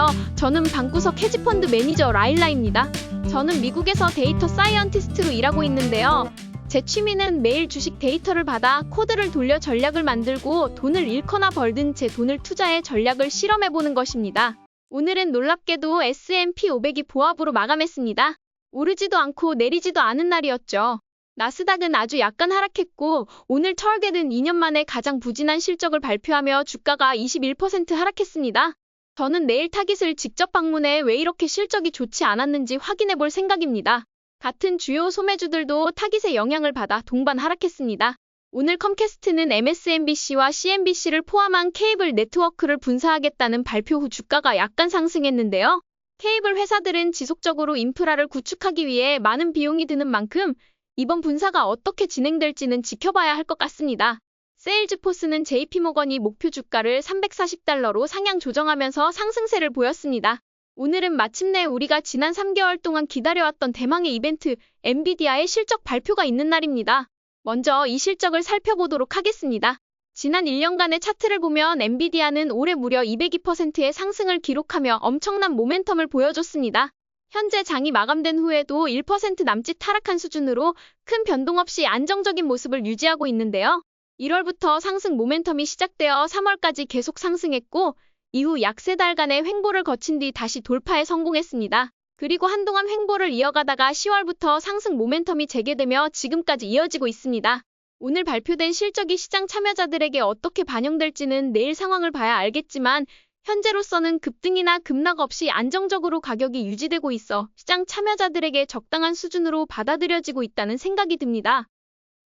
안녕하세요. 저는 방구석 헤지펀드 매니저 라일라입니다. 저는 미국에서 데이터 사이언티스트로 일하고 있는데요. 제 취미는 매일 주식 데이터를 받아 코드를 돌려 전략을 만들고 돈을 잃거나 벌든 제 돈을 투자해 전략을 실험해보는 것입니다. 오늘은 놀랍게도 S&P 500이 보합으로 마감했습니다. 오르지도 않고 내리지도 않은 날이었죠. 나스닥은 아주 약간 하락했고 오늘 타겟은 2년 만에 가장 부진한 실적을 발표하며 주가가 21% 하락했습니다. 저는 내일 타깃을 직접 방문해 왜 이렇게 실적이 좋지 않았는지 확인해 볼 생각입니다. 같은 주요 소매주들도 타깃의 영향을 받아 동반 하락했습니다. 오늘 컴캐스트는 MSNBC와 CNBC를 포함한 케이블 네트워크를 분사하겠다는 발표 후 주가가 약간 상승했는데요. 케이블 회사들은 지속적으로 인프라를 구축하기 위해 많은 비용이 드는 만큼 이번 분사가 어떻게 진행될지는 지켜봐야 할 것 같습니다. 세일즈포스는 JP모건이 목표 주가를 340달러로 상향 조정하면서 상승세를 보였습니다. 오늘은 마침내 우리가 지난 3개월 동안 기다려왔던 대망의 이벤트 엔비디아의 실적 발표가 있는 날입니다. 먼저 이 실적을 살펴보도록 하겠습니다. 지난 1년간의 차트를 보면 엔비디아는 올해 무려 202%의 상승을 기록하며 엄청난 모멘텀을 보여줬습니다. 현재 장이 마감된 후에도 1% 남짓 하락한 수준으로 큰 변동 없이 안정적인 모습을 유지하고 있는데요. 1월부터 상승 모멘텀이 시작되어 3월까지 계속 상승했고 이후 약 3달간의 횡보를 거친 뒤 다시 돌파에 성공했습니다. 그리고 한동안 횡보를 이어가다가 10월부터 상승 모멘텀이 재개되며 지금까지 이어지고 있습니다. 오늘 발표된 실적이 시장 참여자들에게 어떻게 반영될지는 내일 상황을 봐야 알겠지만 현재로서는 급등이나 급락 없이 안정적으로 가격이 유지되고 있어 시장 참여자들에게 적당한 수준으로 받아들여지고 있다는 생각이 듭니다.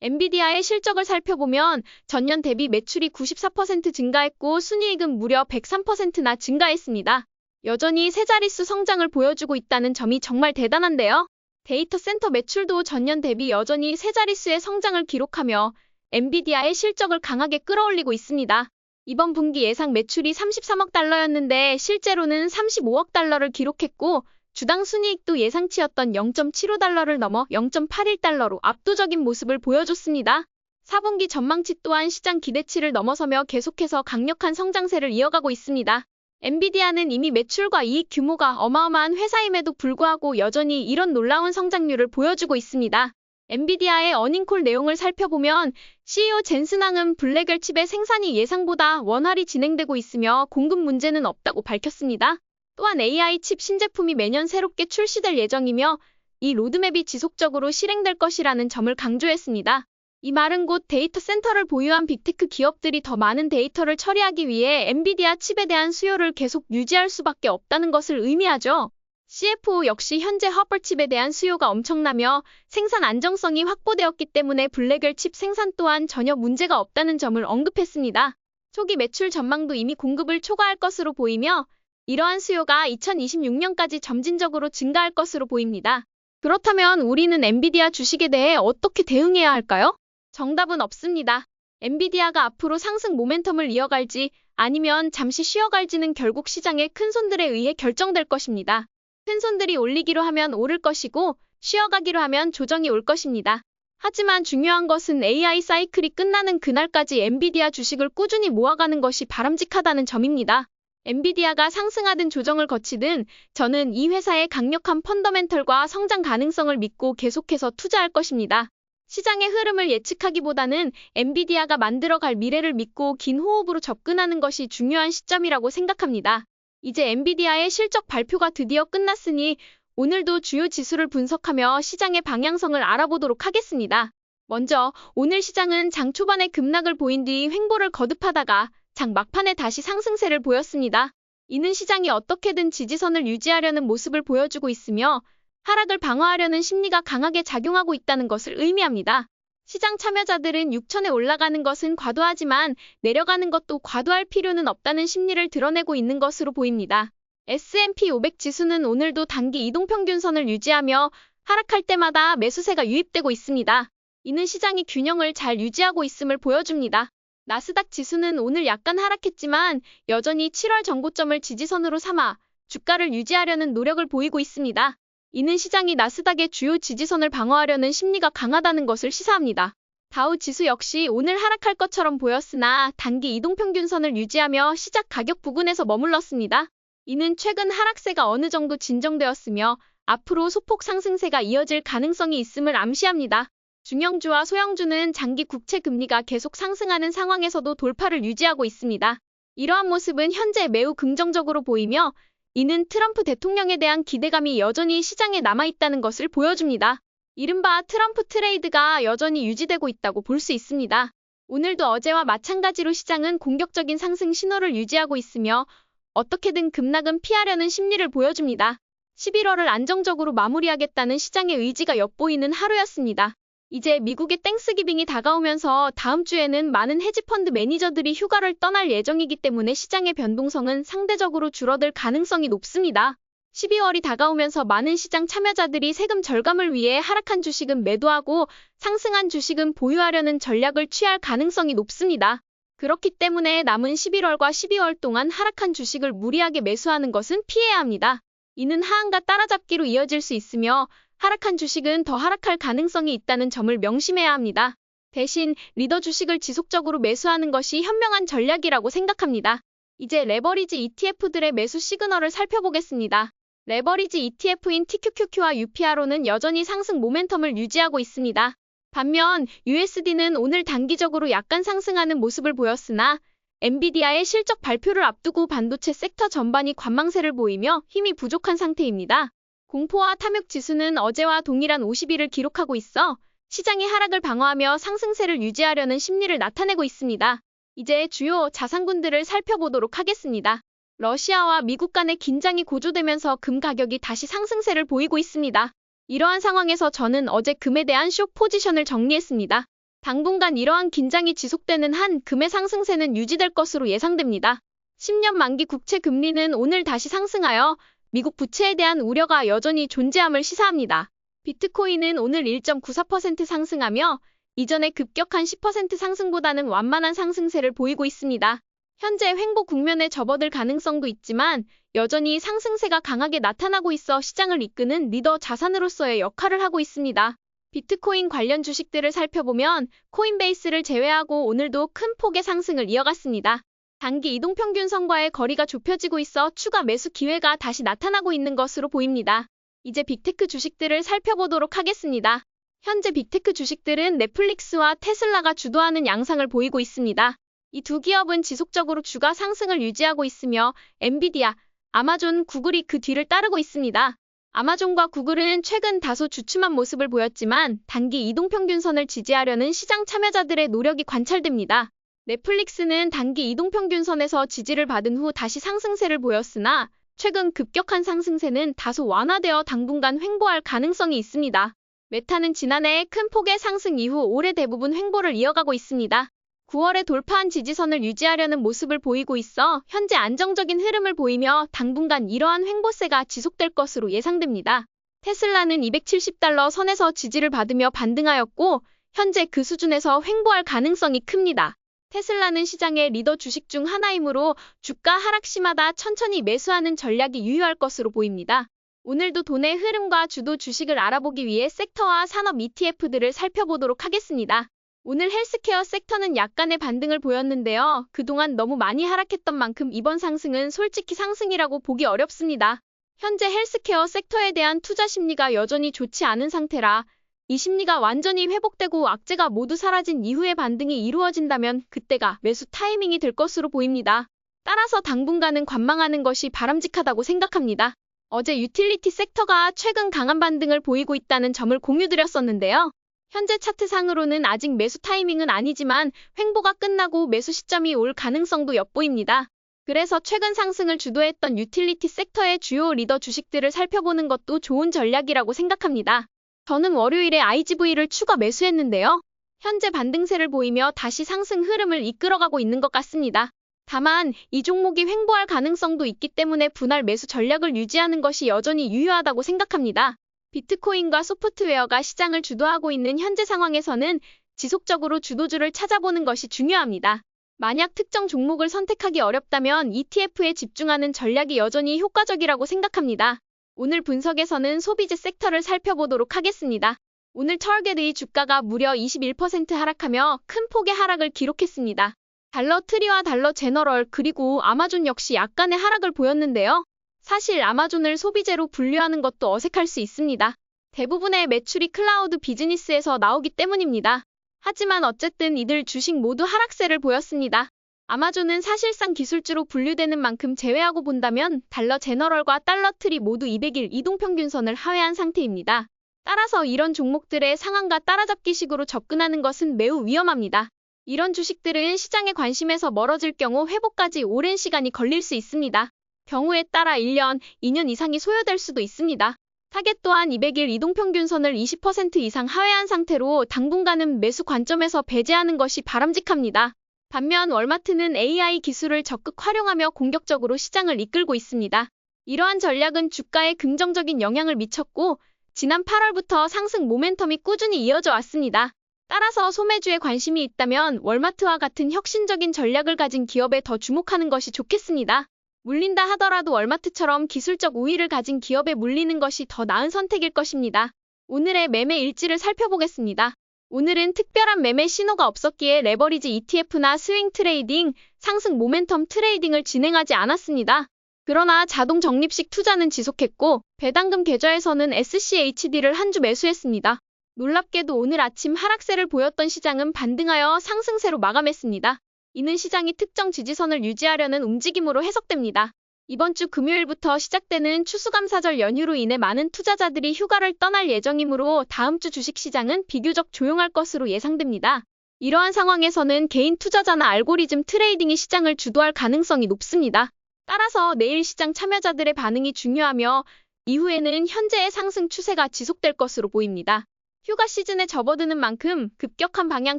엔비디아의 실적을 살펴보면 전년 대비 매출이 94% 증가했고 순이익은 무려 103%나 증가했습니다. 여전히 세 자릿수 성장을 보여주고 있다는 점이 정말 대단한데요. 데이터 센터 매출도 전년 대비 여전히 세 자릿수의 성장을 기록하며 엔비디아의 실적을 강하게 끌어올리고 있습니다. 이번 분기 예상 매출이 33억 달러였는데 실제로는 35억 달러를 기록했고 주당 순이익도 예상치였던 0.75달러를 넘어 0.81달러로 압도적인 모습을 보여줬습니다. 4분기 전망치 또한 시장 기대치를 넘어서며 계속해서 강력한 성장세를 이어가고 있습니다. 엔비디아는 이미 매출과 이익 규모가 어마어마한 회사임에도 불구하고 여전히 이런 놀라운 성장률을 보여주고 있습니다. 엔비디아의 어닝콜 내용을 살펴보면 CEO 젠슨 황은 블랙웰 칩의 생산이 예상보다 원활히 진행되고 있으며 공급 문제는 없다고 밝혔습니다. 또한 AI 칩 신제품이 매년 새롭게 출시될 예정이며 이 로드맵이 지속적으로 실행될 것이라는 점을 강조했습니다. 이 말은 곧 데이터 센터를 보유한 빅테크 기업들이 더 많은 데이터를 처리하기 위해 엔비디아 칩에 대한 수요를 계속 유지할 수밖에 없다는 것을 의미하죠. CFO 역시 현재 허퍼 칩에 대한 수요가 엄청나며 생산 안정성이 확보되었기 때문에 블랙웰 칩 생산 또한 전혀 문제가 없다는 점을 언급했습니다. 초기 매출 전망도 이미 공급을 초과할 것으로 보이며 이러한 수요가 2026년까지 점진적으로 증가할 것으로 보입니다. 그렇다면 우리는 엔비디아 주식에 대해 어떻게 대응해야 할까요? 정답은 없습니다. 엔비디아가 앞으로 상승 모멘텀을 이어갈지 아니면 잠시 쉬어갈지는 결국 시장의 큰손들에 의해 결정될 것입니다. 큰손들이 올리기로 하면 오를 것이고 쉬어가기로 하면 조정이 올 것입니다. 하지만 중요한 것은 AI 사이클이 끝나는 그날까지 엔비디아 주식을 꾸준히 모아가는 것이 바람직하다는 점입니다. 엔비디아가 상승하든 조정을 거치든 저는 이 회사의 강력한 펀더멘털과 성장 가능성을 믿고 계속해서 투자할 것입니다. 시장의 흐름을 예측하기보다는 엔비디아가 만들어갈 미래를 믿고 긴 호흡으로 접근하는 것이 중요한 시점이라고 생각합니다. 이제 엔비디아의 실적 발표가 드디어 끝났으니 오늘도 주요 지수를 분석하며 시장의 방향성을 알아보도록 하겠습니다. 먼저 오늘 시장은 장 초반에 급락을 보인 뒤 횡보를 거듭하다가 장 막판에 다시 상승세를 보였습니다. 이는 시장이 어떻게든 지지선을 유지하려는 모습을 보여주고 있으며 하락을 방어하려는 심리가 강하게 작용하고 있다는 것을 의미합니다. 시장 참여자들은 6천에 올라가는 것은 과도하지만 내려가는 것도 과도할 필요는 없다는 심리를 드러내고 있는 것으로 보입니다. S&P 500 지수는 오늘도 단기 이동평균선을 유지하며 하락할 때마다 매수세가 유입되고 있습니다. 이는 시장이 균형을 잘 유지하고 있음을 보여줍니다. 나스닥 지수는 오늘 약간 하락했지만 여전히 7월 전고점을 지지선으로 삼아 주가를 유지하려는 노력을 보이고 있습니다. 이는 시장이 나스닥의 주요 지지선을 방어하려는 심리가 강하다는 것을 시사합니다. 다우 지수 역시 오늘 하락할 것처럼 보였으나 단기 이동평균선을 유지하며 시작 가격 부근에서 머물렀습니다. 이는 최근 하락세가 어느 정도 진정되었으며 앞으로 소폭 상승세가 이어질 가능성이 있음을 암시합니다. 중형주와 소형주는 장기 국채 금리가 계속 상승하는 상황에서도 돌파를 유지하고 있습니다. 이러한 모습은 현재 매우 긍정적으로 보이며 이는 트럼프 대통령에 대한 기대감이 여전히 시장에 남아있다는 것을 보여줍니다. 이른바 트럼프 트레이드가 여전히 유지되고 있다고 볼 수 있습니다. 오늘도 어제와 마찬가지로 시장은 공격적인 상승 신호를 유지하고 있으며 어떻게든 급락은 피하려는 심리를 보여줍니다. 11월을 안정적으로 마무리하겠다는 시장의 의지가 엿보이는 하루였습니다. 이제 미국의 땡스기빙이 다가오면서 다음 주에는 많은 헤지펀드 매니저들이 휴가를 떠날 예정이기 때문에 시장의 변동성은 상대적으로 줄어들 가능성이 높습니다. 12월이 다가오면서 많은 시장 참여자들이 세금 절감을 위해 하락한 주식은 매도하고 상승한 주식은 보유하려는 전략을 취할 가능성이 높습니다. 그렇기 때문에 남은 11월과 12월 동안 하락한 주식을 무리하게 매수하는 것은 피해야 합니다. 이는 하한가 따라잡기로 이어질 수 있으며 하락한 주식은 더 하락할 가능성이 있다는 점을 명심해야 합니다. 대신 리더 주식을 지속적으로 매수하는 것이 현명한 전략이라고 생각합니다. 이제 레버리지 ETF들의 매수 시그널을 살펴보겠습니다. 레버리지 ETF인 TQQQ와 UPRO는 여전히 상승 모멘텀을 유지하고 있습니다. 반면 USD는 오늘 단기적으로 약간 상승하는 모습을 보였으나 엔비디아의 실적 발표를 앞두고 반도체 섹터 전반이 관망세를 보이며 힘이 부족한 상태입니다. 공포와 탐욕 지수는 어제와 동일한 50일을 기록하고 있어 시장의 하락을 방어하며 상승세를 유지하려는 심리를 나타내고 있습니다. 이제 주요 자산군들을 살펴보도록 하겠습니다. 러시아와 미국 간의 긴장이 고조되면서 금 가격이 다시 상승세를 보이고 있습니다. 이러한 상황에서 저는 어제 금에 대한 숏 포지션을 정리했습니다. 당분간 이러한 긴장이 지속되는 한 금의 상승세는 유지될 것으로 예상됩니다. 10년 만기 국채 금리는 오늘 다시 상승하여 미국 부채에 대한 우려가 여전히 존재함을 시사합니다. 비트코인은 오늘 1.94% 상승하며 이전의 급격한 10% 상승보다는 완만한 상승세를 보이고 있습니다. 현재 횡보 국면에 접어들 가능성도 있지만 여전히 상승세가 강하게 나타나고 있어 시장을 이끄는 리더 자산으로서의 역할을 하고 있습니다. 비트코인 관련 주식들을 살펴보면 코인베이스를 제외하고 오늘도 큰 폭의 상승을 이어갔습니다. 단기 이동평균선과의 거리가 좁혀지고 있어 추가 매수 기회가 다시 나타나고 있는 것으로 보입니다. 이제 빅테크 주식들을 살펴보도록 하겠습니다. 현재 빅테크 주식들은 넷플릭스와 테슬라가 주도하는 양상을 보이고 있습니다. 이 두 기업은 지속적으로 주가 상승을 유지하고 있으며 엔비디아, 아마존, 구글이 그 뒤를 따르고 있습니다. 아마존과 구글은 최근 다소 주춤한 모습을 보였지만 단기 이동평균선을 지지하려는 시장 참여자들의 노력이 관찰됩니다. 넷플릭스는 단기 이동평균선에서 지지를 받은 후 다시 상승세를 보였으나 최근 급격한 상승세는 다소 완화되어 당분간 횡보할 가능성이 있습니다. 메타는 지난해 큰 폭의 상승 이후 올해 대부분 횡보를 이어가고 있습니다. 9월에 돌파한 지지선을 유지하려는 모습을 보이고 있어 현재 안정적인 흐름을 보이며 당분간 이러한 횡보세가 지속될 것으로 예상됩니다. 테슬라는 270달러 선에서 지지를 받으며 반등하였고 현재 그 수준에서 횡보할 가능성이 큽니다. 테슬라는 시장의 리더 주식 중 하나이므로 주가 하락 시마다 천천히 매수하는 전략이 유효할 것으로 보입니다. 오늘도 돈의 흐름과 주도 주식을 알아보기 위해 섹터와 산업 ETF들을 살펴보도록 하겠습니다. 오늘 헬스케어 섹터는 약간의 반등을 보였는데요. 그동안 너무 많이 하락했던 만큼 이번 상승은 솔직히 상승이라고 보기 어렵습니다. 현재 헬스케어 섹터에 대한 투자 심리가 여전히 좋지 않은 상태라 이 심리가 완전히 회복되고 악재가 모두 사라진 이후의 반등이 이루어진다면 그때가 매수 타이밍이 될 것으로 보입니다. 따라서 당분간은 관망하는 것이 바람직하다고 생각합니다. 어제 유틸리티 섹터가 최근 강한 반등을 보이고 있다는 점을 공유드렸었는데요. 현재 차트상으로는 아직 매수 타이밍은 아니지만 횡보가 끝나고 매수 시점이 올 가능성도 엿보입니다. 그래서 최근 상승을 주도했던 유틸리티 섹터의 주요 리더 주식들을 살펴보는 것도 좋은 전략이라고 생각합니다. 저는 월요일에 IGV를 추가 매수했는데요. 현재 반등세를 보이며 다시 상승 흐름을 이끌어가고 있는 것 같습니다. 다만 이 종목이 횡보할 가능성도 있기 때문에 분할 매수 전략을 유지하는 것이 여전히 유효하다고 생각합니다. 비트코인과 소프트웨어가 시장을 주도하고 있는 현재 상황에서는 지속적으로 주도주를 찾아보는 것이 중요합니다. 만약 특정 종목을 선택하기 어렵다면 ETF에 집중하는 전략이 여전히 효과적이라고 생각합니다. 오늘 분석에서는 소비재 섹터를 살펴보도록 하겠습니다. 오늘 타겟의 주가가 무려 21% 하락하며 큰 폭의 하락을 기록했습니다. 달러 트리와 달러 제너럴 그리고 아마존 역시 약간의 하락을 보였는데요. 사실 아마존을 소비재로 분류하는 것도 어색할 수 있습니다. 대부분의 매출이 클라우드 비즈니스에서 나오기 때문입니다. 하지만 어쨌든 이들 주식 모두 하락세를 보였습니다. 아마존은 사실상 기술주로 분류되는 만큼 제외하고 본다면 달러 제너럴과 달러트리 모두 200일 이동평균선을 하회한 상태입니다. 따라서 이런 종목들의 상한가 따라잡기식으로 접근하는 것은 매우 위험합니다. 이런 주식들은 시장의 관심에서 멀어질 경우 회복까지 오랜 시간이 걸릴 수 있습니다. 경우에 따라 1년, 2년 이상이 소요될 수도 있습니다. 타겟 또한 200일 이동평균선을 20% 이상 하회한 상태로 당분간은 매수 관점에서 배제하는 것이 바람직합니다. 반면 월마트는 AI 기술을 적극 활용하며 공격적으로 시장을 이끌고 있습니다. 이러한 전략은 주가에 긍정적인 영향을 미쳤고 지난 8월부터 상승 모멘텀이 꾸준히 이어져 왔습니다. 따라서 소매주에 관심이 있다면 월마트와 같은 혁신적인 전략을 가진 기업에 더 주목하는 것이 좋겠습니다. 물린다 하더라도 월마트처럼 기술적 우위를 가진 기업에 물리는 것이 더 나은 선택일 것입니다. 오늘의 매매 일지를 살펴보겠습니다. 오늘은 특별한 매매 신호가 없었기에 레버리지 ETF나 스윙 트레이딩, 상승 모멘텀 트레이딩을 진행하지 않았습니다. 그러나 자동 적립식 투자는 지속했고 배당금 계좌에서는 SCHD를 한 주 매수했습니다. 놀랍게도 오늘 아침 하락세를 보였던 시장은 반등하여 상승세로 마감했습니다. 이는 시장이 특정 지지선을 유지하려는 움직임으로 해석됩니다. 이번 주 금요일부터 시작되는 추수감사절 연휴로 인해 많은 투자자들이 휴가를 떠날 예정이므로 다음 주 주식시장은 비교적 조용할 것으로 예상됩니다. 이러한 상황에서는 개인 투자자나 알고리즘 트레이딩이 시장을 주도할 가능성이 높습니다. 따라서 내일 시장 참여자들의 반응이 중요하며 이후에는 현재의 상승 추세가 지속될 것으로 보입니다. 휴가 시즌에 접어드는 만큼 급격한 방향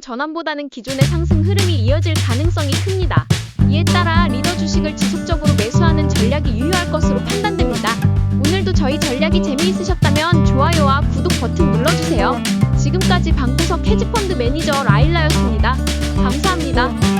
전환보다는 기존의 상승 흐름이 이어질 가능성이 큽니다. 이에 따라 리더 주식을 지속적으로 매수하는 전략이 유효할 것으로 판단됩니다. 오늘도 저희 전략이 재미있으셨다면 좋아요와 구독 버튼 눌러주세요. 지금까지 방구석 헤지펀드 매니저 라일라였습니다. 감사합니다.